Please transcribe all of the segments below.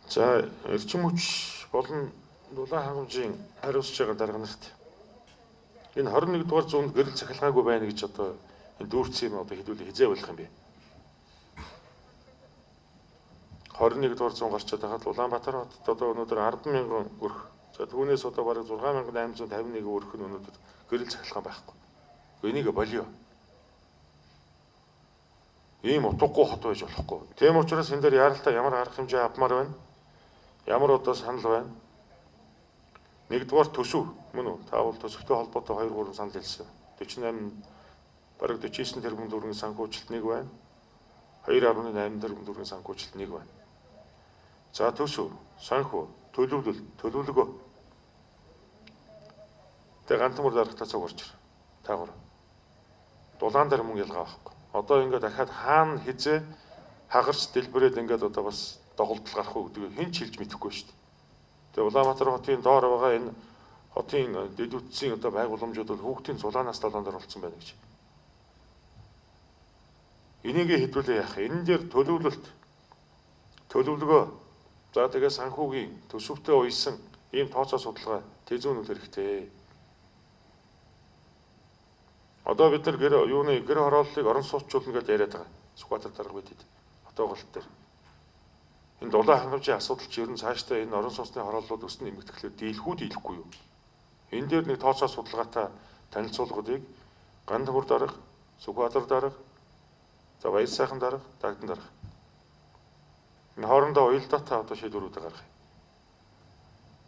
За эрчим хүч болон дулаан хангамжийн хариуцж байгаа дарга нарт энэ 21 дугаар зуунд гэрэл цахилгаагүй байна гэж одоо энэ дүүрсэн юм одоо хэдүүлээ хизээ болох юм бэ? 21 дугаар зуун гарчаад байхад Улаанбаатар хотод одоо өнөөдөр 10,000 өрх. За түүнээс одоо бараг 6,851 өрх нь өнөөдөр гэрэл цахилгаан байхгүй. Энийг болио. Ийм утгагүй хот байж болохгүй. Тийм учраас энэ дээр яралтай ямар арга хэмжээ авмаар байна? Ямар одоо санал байна? Нэгдүгээр төсөв мөн үү? Та бол төсөвтэй холбоотой 2-3 санал хэлсэн. 48 бараг 49 тэрбум төгрөгийн санхүүжилт нэг байна. 2.8 тэрбум төгрөгийн санхүүжилт нэг байна. За төсөв, санхүү, төлөвлөгөө. Тэг гантмөр дарагтаа цаг орж ир. Таагаар. Дулаан дээр мөн ялгаа байхгүй. Одоо ингээд дахиад хаана хизээ хагарч дэлбэрээд ингээд одоо бас доголдол гарах уу гэдгийг хэн ч хэлж мэдэхгүй шүү дээ. Тэгээ Улаанбаатар хотын доор байгаа энэ хотын дэд үтсийн одоо байгууламжууд бол хүүхдийн цулаанаас талаан дээр болсон байна гэж. Энийг хэдүүлээ яах. Энэ дээр төлөвлөгөө за тэгээ санхүүгийн төсөвтэй уйсан ийм тооцоо судалгаа тэзүүнүүл хэрэгтэй. Одоо бид нар гэр хорооллыг орон сууцчулна гэж яриад байгаа. Сүхбаатар дарга бидэд хотоо голт дээр. Энэ дулаан хангамжийн асуудал чи ер нь цаашдаа энэ орон сууцны хорооллууд өснө нэмэгдэхлээр дийлэхгүй юу? Энэ дээр нэг тооцоо судалгаатай танилцуулгуудыг Гандхур дарга, Сүхбаатар дарга, за Баяр сайхан дарга, Дагдан дарга. Энэ хоорондоо уялдаатай одоо шийдвэрүүд гаргах юм.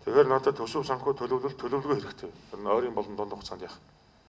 Тэгэхээр надад төсөв санхүү төлөвлөгөө хэрэгтэй. Тэр нь ойрын болон дунд хугацаанд яах.